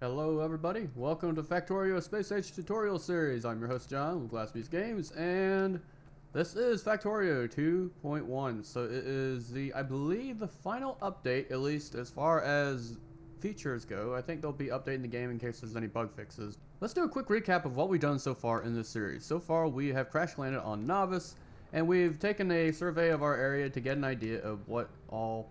Hello everybody, welcome to Factorio Space Age Tutorial Series. I'm your host John with Glassbeast Games, and this is Factorio 2.1. So it is I believe the final update, at least as far as features go. I think they'll be updating the game in case there's any bug fixes. Let's do a quick recap of what we've done so far in this series. So far we have crash landed on Novice, and we've taken a survey of our area to get an idea of what all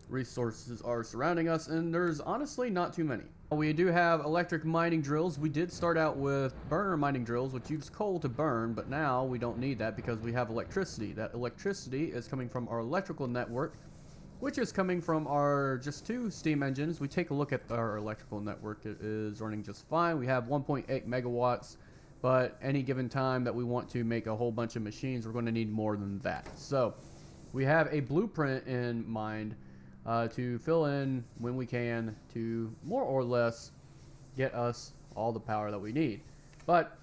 resources are surrounding us, and there's honestly not too many. We do have electric mining drills. We did start out with burner mining drills, which use coal to burn, but now we don't need that because we have electricity. That electricity is coming from our electrical network, which is coming from our just two steam engines. We take a look at our electrical network. It is running just fine. We have 1.8 megawatts, but any given time that we want to make a whole bunch of machines, we're going to need more than that. So we have a blueprint in mind to fill in when we can to more or less get us all the power that we need. But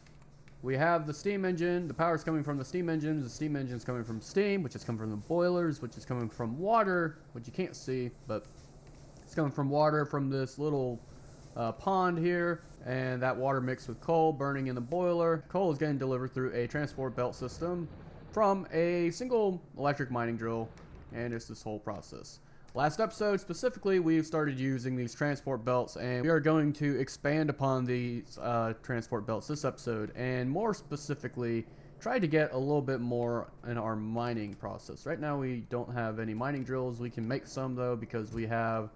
we have the steam engine, the power is coming from the steam engine is coming from steam, which is coming from the boilers, which is coming from water, which you can't see, but it's coming from water from this little pond here, and that water mixed with coal burning in the boiler. Coal is getting delivered through a transport belt system from a single electric mining drill, and it's this whole process. Last episode specifically, we've started using these transport belts, and we are going to expand upon these transport belts this episode, and more specifically try to get a little bit more in our mining process. Right now we don't have any mining drills. We can make some though because we have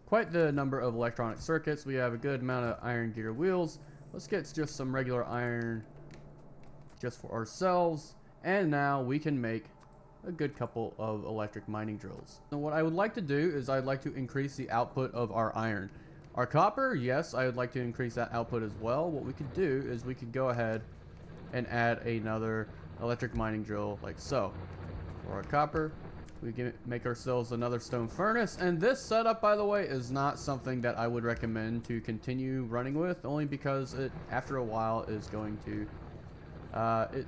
quite the number of electronic circuits. We have a good amount of iron gear wheels. Let's get just some regular iron just for ourselves, and now we can make a good couple of electric mining drills. So what I would like to do is I'd like to increase the output of our iron. Our copper, yes, I would like to increase that output as well. What we could do is we could go ahead and add another electric mining drill like so. For our copper, we can make ourselves another stone furnace, and this setup, by the way, is not something that I would recommend to continue running with, only because it, after a while, is going to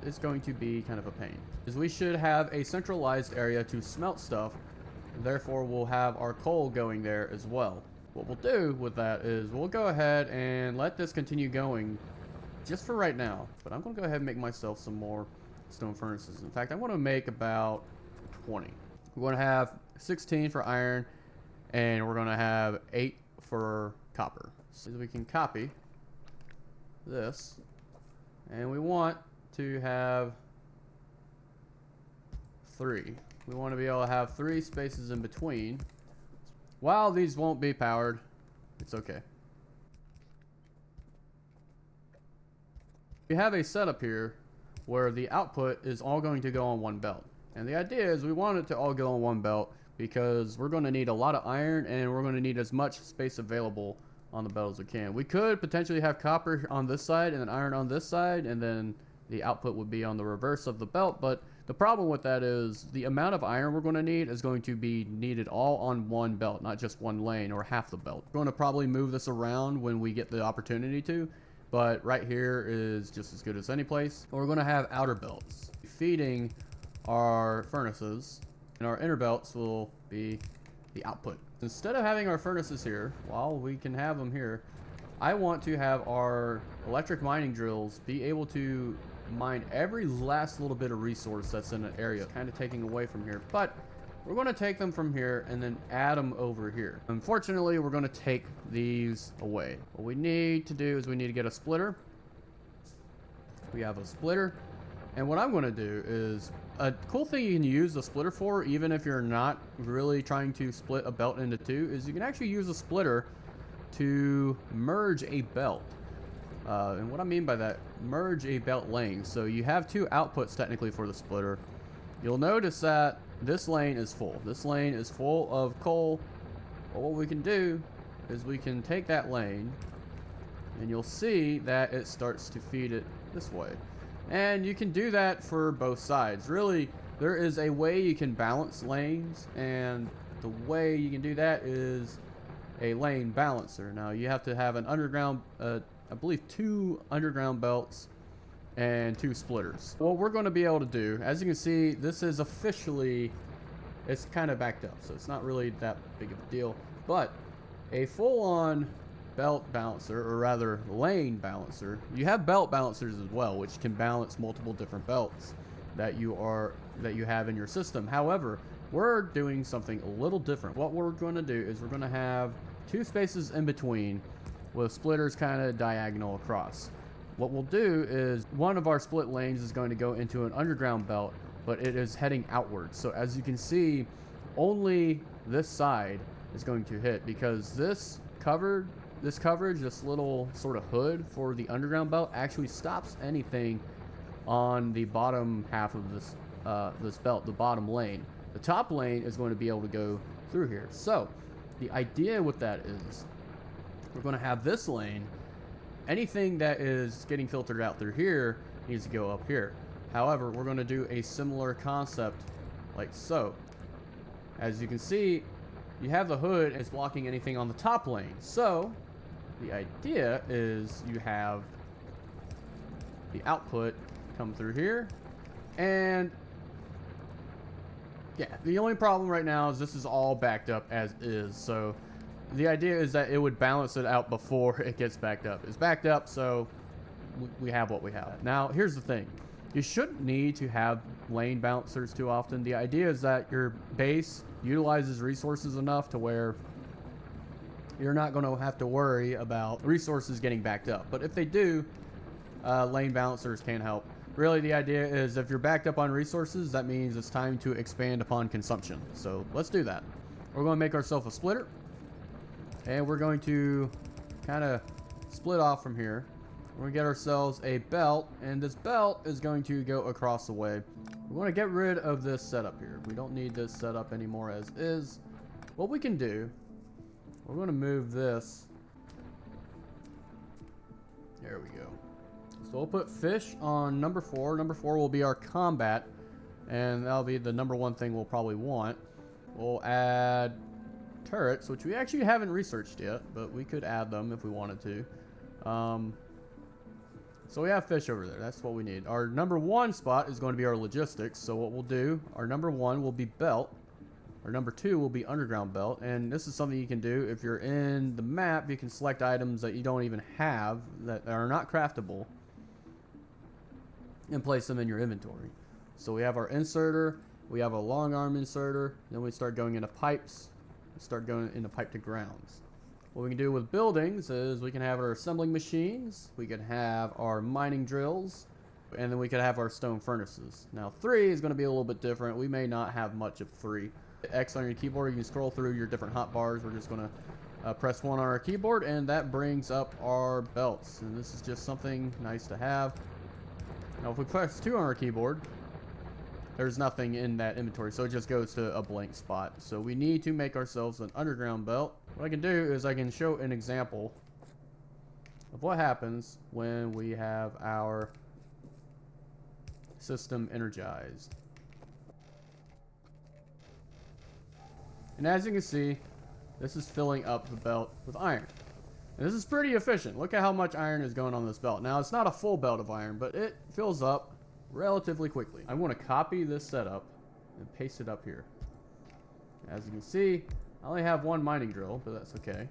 it's going to be kind of a pain. Is we should have a centralized area to smelt stuff, therefore we'll have our coal going there as well. What we'll do with that is we'll go ahead and let this continue going just for right now, but I'm going to go ahead and make myself some more stone furnaces. In fact, I want to make about 20. We're going to have 16 for iron, and we're going to have 8 for copper. So we can copy this, and we want to have 3. We want to be able to have 3 spaces in between. While these won't be powered, it's okay. We have a setup here where the output is all going to go on one belt. And the idea is we want it to all go on one belt because we're going to need a lot of iron, and we're going to need as much space available on the belt as we can. We could potentially have copper on this side and then iron on this side, and then the output would be on the reverse of the belt, but the problem with that is the amount of iron we're going to need is going to be needed all on one belt, not just one lane or half the belt. We're going to probably move this around when we get the opportunity to, but right here is just as good as any place. We're going to have outer belts feeding our furnaces, and our inner belts will be the output. Instead of having our furnaces here, while we can have them here, I want to have our electric mining drills be able to mine every last little bit of resource that's in an area, kind of taking away from here. But we're going to take them from here and then add them over here. Unfortunately, we're going to take these away. What we need to do is we need to get a splitter. We have a splitter, and what I'm going to do is a cool thing you can use the splitter for, even if you're not really trying to split a belt into two, is you can actually use a splitter to merge a belt. And what I mean by that, merge a belt lane. So you have 2 outputs technically for the splitter. You'll notice that this lane is full. This lane is full of coal. But what we can do is we can take that lane, and you'll see that it starts to feed it this way. And you can do that for both sides. Really, there is a way you can balance lanes, and the way you can do that is a lane balancer. Now you have to have an underground, I believe 2 underground belts and 2 splitters. What we're going to be able to do, as you can see, this is officially, it's kind of backed up, so it's not really that big of a deal, but a full-on belt balancer, or rather lane balancer. You have belt balancers as well, which can balance multiple different belts that you have in your system. However, we're doing something a little different. What we're going to do is we're going to have two spaces in between with splitters kind of diagonal across. What we'll do is one of our split lanes is going to go into an underground belt, but it is heading outwards. So as you can see, only this side is going to hit, because this coverage, this little sort of hood for the underground belt actually stops anything on the bottom half of this belt, the bottom lane. The top lane is going to be able to go through here. So the idea with that is we're going to have this lane. Anything that is getting filtered out through here needs to go up here. However, we're going to do a similar concept like so. As you can see, you have the hood, and it's blocking anything on the top lane. So the idea is you have the output come through here, and yeah, the only problem right now is this is all backed up as is. So the idea is that it would balance it out before it gets backed up. It's backed up, so we have what we have. Now, here's the thing. You shouldn't need to have lane balancers too often. The idea is that your base utilizes resources enough to where you're not going to have to worry about resources getting backed up. But if they do, lane balancers can help. Really, the idea is if you're backed up on resources, that means it's time to expand upon consumption. So let's do that. We're going to make ourselves a splitter, and we're going to kind of split off from here. We're going to get ourselves a belt, and this belt is going to go across the way. We want to get rid of this setup here. We don't need this setup anymore as is. What we can do, we're going to move this. There we go. So we'll put fish on number 4. Number 4 will be our combat, and that'll be the number 1 thing we'll probably want. We'll add turrets, which we actually haven't researched yet, but we could add them if we wanted to. So we have fish over there. That's what we need. Our number 1 spot is going to be our logistics. So what we'll do, our number 1 will be belt. Our number 2 will be underground belt. And this is something you can do if you're in the map. You can select items that you don't even have, that are not craftable, and place them in your inventory. So we have our inserter, we have a long arm inserter, then we start going into pipes, we start going into pipe to grounds. What we can do with buildings is we can have our assembling machines, we can have our mining drills, and then we could have our stone furnaces. Now 3 is going to be a little bit different. We may not have much of 3. X on your keyboard, you can scroll through your different hotbars. We're just going to press 1 on our keyboard, and that brings up our belts. And this is just something nice to have. Now if we press 2 on our keyboard, there's nothing in that inventory, so it just goes to a blank spot. So we need to make ourselves an underground belt. What I can do is I can show an example of what happens when we have our system energized. And as you can see, this is filling up the belt with iron. And this is pretty efficient. Look at how much iron is going on this belt. Now, it's not a full belt of iron, but it fills up relatively quickly. I want to copy this setup and paste it up here. As you can see, I only have 1 mining drill, but that's okay.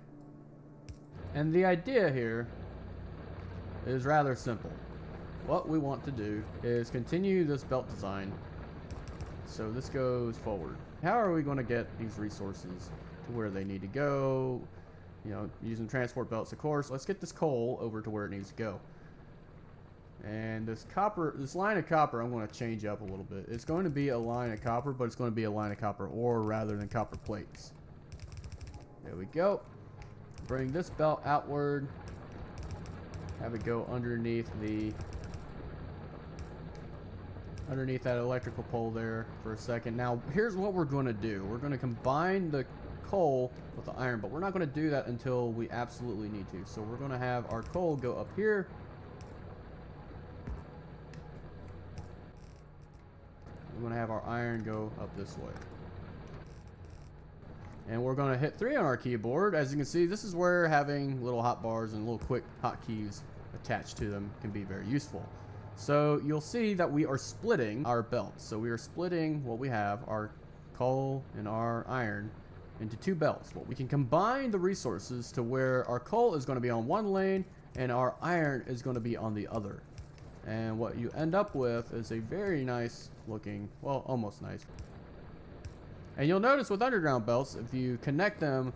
And the idea here is rather simple. What we want to do is continue this belt design so this goes forward. How are we going to get these resources to where they need to go? You know, using transport belts, of course. Let's get this coal over to where it needs to go. And this copper, this line of copper, I'm going to change up a little bit. It's going to be a line of copper, but it's going to be a line of copper ore rather than copper plates. There we go. Bring this belt outward. Have it go underneath that electrical pole there for a second. Now, here's what we're going to do. We're going to combine the coal with the iron, but we're not going to do that until we absolutely need to. So we're going to have our coal go up here. We're going to have our iron go up this way. And we're going to hit 3 on our keyboard. As you can see, this is where having little hotbars and little quick hotkeys attached to them can be very useful. So you'll see that we are splitting our belts. So we are splitting what we have, our coal and our iron, into 2 belts. Well, we can combine the resources to where our coal is going to be on one lane and our iron is going to be on the other. And what you end up with is a very nice looking, well, almost nice. And you'll notice with underground belts, if you connect them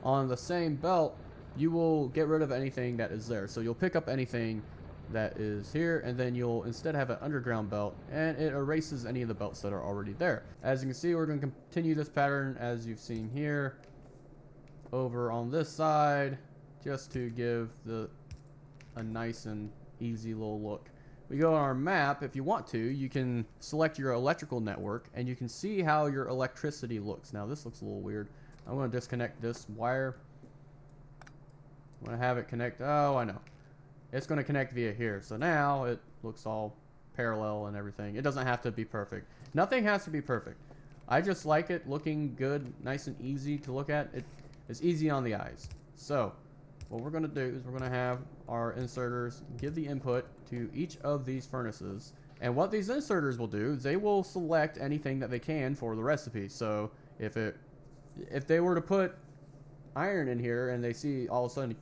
on the same belt, you will get rid of anything that is there. So you'll pick up anything that is here, and then you'll instead have an underground belt, and it erases any of the belts that are already there. As you can see, we're going to continue this pattern as you've seen here over on this side, just to give a nice and easy little look. We go on our map. If you want to, you can select your electrical network and you can see how your electricity looks. Now this looks a little weird. I'm going to disconnect this wire. I'm going to have it connect. Oh, I know. It's going to connect via here. So now it looks all parallel and everything. It doesn't have to be perfect. Nothing has to be perfect. I just like it looking good, nice and easy to look at. It's easy on the eyes. So what we're going to do is we're going to have our inserters give the input to each of these furnaces. And what these inserters will do is they will select anything that they can for the recipe. So if they were to put iron in here and they see all of a sudden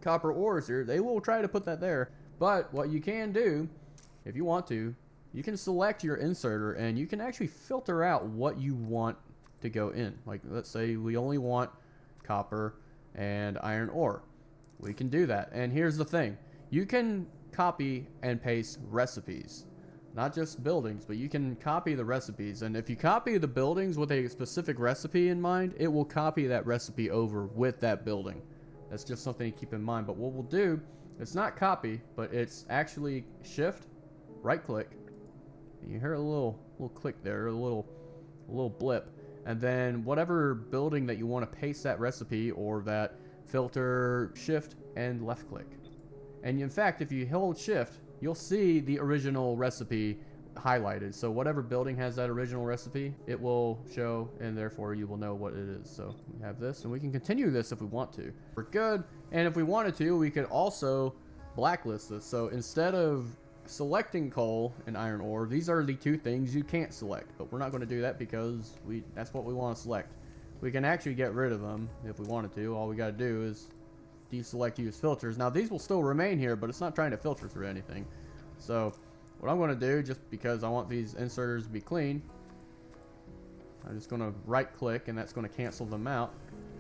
copper ores here, they will try to put that there. But what you can do, if you want to, you can select your inserter and you can actually filter out what you want to go in. Like let's say we only want copper and iron ore. We can do that. And here's the thing. You can copy and paste recipes. Not just buildings, but you can copy the recipes. And if you copy the buildings with a specific recipe in mind, it will copy that recipe over with that building. That's just something to keep in mind. But what we'll do, it's not copy, but it's actually shift, right click. And you hear a little click there, a little blip. And then whatever building that you want to paste that recipe or that filter, shift and left click. And in fact, if you hold shift, you'll see the original recipe highlighted. So whatever building has that original recipe, it will show, and therefore you will know what it is. So we have this, and we can continue this if we want to. We're good. And if we wanted to, we could also blacklist this. So instead of selecting coal and iron ore, these are the 2 things you can't select. But we're not going to do that because that's what we want to select. We can actually get rid of them if we wanted to. All we got to do is deselect use filters. Now these will still remain here, but it's not trying to filter through anything. So what I'm going to do, just because I want these inserters to be clean, I'm just going to right click and that's going to cancel them out.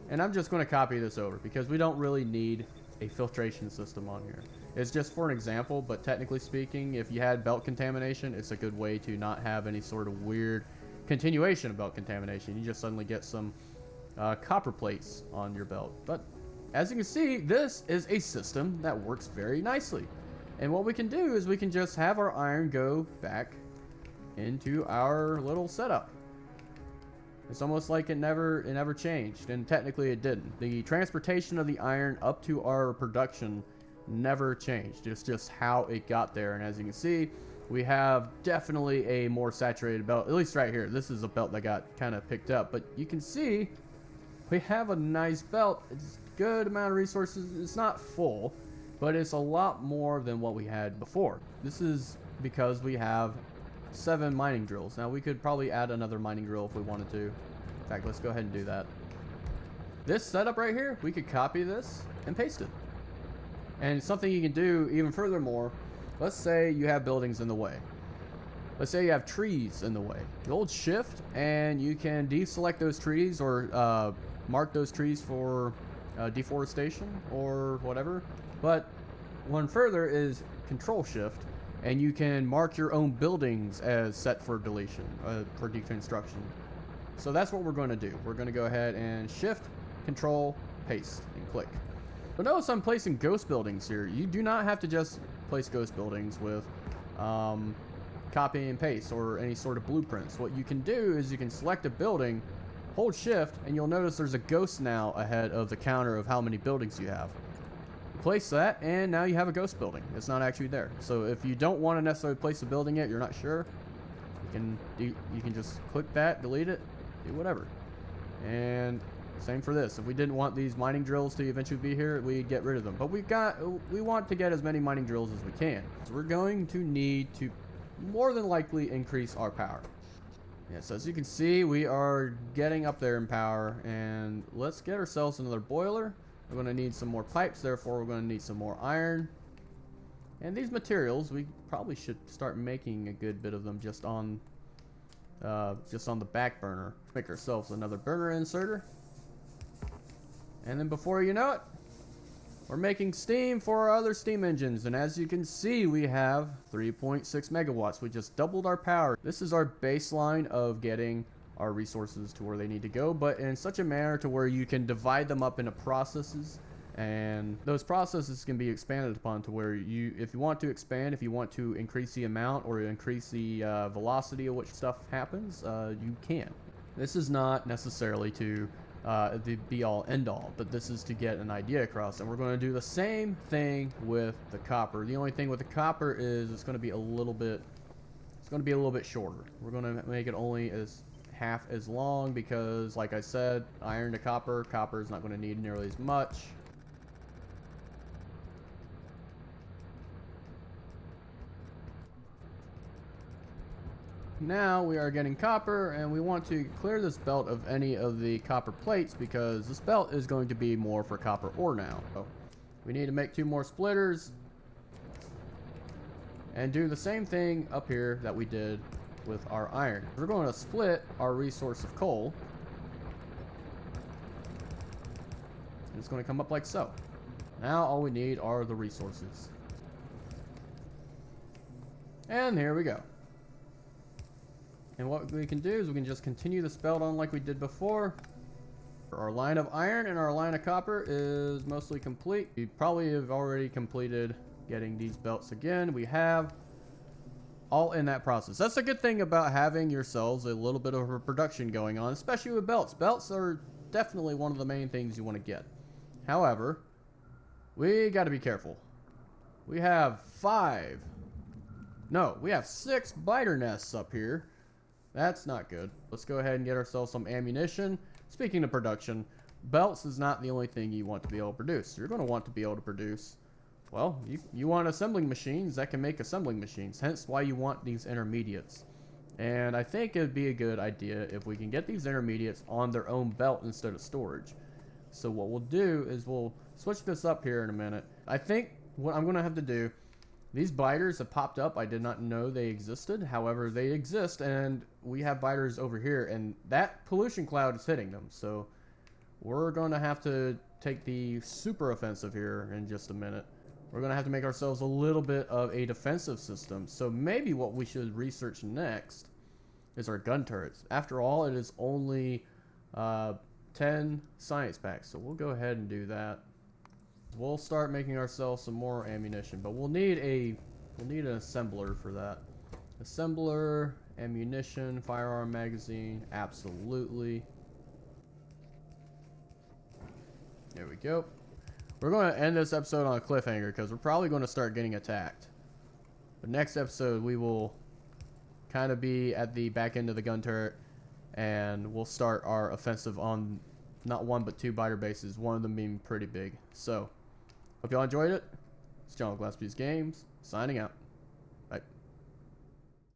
And I'm just going to copy this over because we don't really need a filtration system on here. It's just for an example, but technically speaking, if you had belt contamination, it's a good way to not have any sort of weird continuation of belt contamination. You just suddenly get some copper plates on your belt. But as you can see, this is a system that works very nicely. And what we can do is we can just have our iron go back into our little setup. It's almost like it never changed, and technically it didn't. The transportation of the iron up to our production never changed. It's just how it got there. And as you can see, we have definitely a more saturated belt, at least right here. This is a belt that got kind of picked up, but you can see we have a nice belt. It's a good amount of resources. It's not full, but it's a lot more than what we had before. This is because we have 7 mining drills. Now we could probably add another mining drill if we wanted to. In fact, let's go ahead and do that. This setup right here, we could copy this and paste it. And something you can do even furthermore, let's say you have buildings in the way. Let's say you have trees in the way. You hold shift and you can deselect those trees or mark those trees for deforestation or whatever. But one further is control shift, and you can mark your own buildings as set for deletion, for deconstruction. So that's what we're going to do. We're going to go ahead and shift, control, paste, and click. But notice I'm placing ghost buildings here. You do not have to just place ghost buildings with copy and paste or any sort of blueprints. What you can do is you can select a building, hold shift, and you'll notice there's a ghost now ahead of the counter of how many buildings you have. Place that, and now you have a ghost building. It's not actually there. So if you don't want to necessarily place a building yet, you're not sure, you can just click that, delete it, do whatever. And same for this. If we didn't want these mining drills to eventually be here, we'd get rid of them. But we want to get as many mining drills as we can. So we're going to need to more than likely increase our power. Yeah, so as you can see, we are getting up there in power, and let's get ourselves another boiler. We're going to need some more pipes, therefore we're going to need some more iron. And these materials, we probably should start making a good bit of them just on the back burner. Make ourselves another burner inserter. And then before you know it, we're making steam for our other steam engines. And as you can see, we have 3.6 megawatts. We just doubled our power. This is our baseline of getting our resources to where they need to go, but in such a manner to where you can divide them up into processes. And those processes can be expanded upon to where you, if you want to expand, if you want to increase the amount or increase the velocity of which stuff happens, you can. This is not necessarily to the be-all end-all, but this is to get an idea across. And we're going to do the same thing with the copper. The only thing with the copper is it's going to be a little bit shorter. We're going to make it only as half as long because, like I said, iron to copper is not going to need nearly as much. Now we are getting copper, and we want to clear this belt of any of the copper plates because this belt is going to be more for copper ore now. So we need to make 2 more splitters and do the same thing up here that we did with our iron. We're going to split our resource of coal, and it's going to come up like so. Now all we need are the resources. And here we go. And what we can do is we can just continue this belt on like we did before. Our line of iron and our line of copper is mostly complete. We probably have already completed getting these belts again. We have all in that process. That's a good thing about having yourselves a little bit of a production going on, especially with belts. Belts are definitely one of the main things you want to get. However, we got to be careful. We have 6 biter nests up here. That's not good. Let's go ahead and get ourselves some ammunition. Speaking of production, belts is not the only thing you want to be able to produce. You're going to want to be able to produce, well, you want assembling machines that can make assembling machines. Hence why you want these intermediates. And I think it would be a good idea if we can get these intermediates on their own belt instead of storage. So what we'll do is we'll switch this up here in a minute. I think what I'm going to have to do, these biters have popped up. I did not know they existed. However, they exist, and we have biters over here, and that pollution cloud is hitting them. So we're going to have to take the super offensive here in just a minute. We're going to have to make ourselves a little bit of a defensive system. So maybe what we should research next is our gun turrets. After all, it is only 10 science packs, so we'll go ahead and do that. We'll start making ourselves some more ammunition, but we'll need an assembler for that. Assembler, ammunition, firearm magazine, absolutely. There we go. We're going to end this episode on a cliffhanger because we're probably going to start getting attacked. But next episode we will kind of be at the back end of the gun turret, and we'll start our offensive on not 1 but 2 biter bases, one of them being pretty big. So hope y'all enjoyed it. It's John with Glass Piece Games, signing out.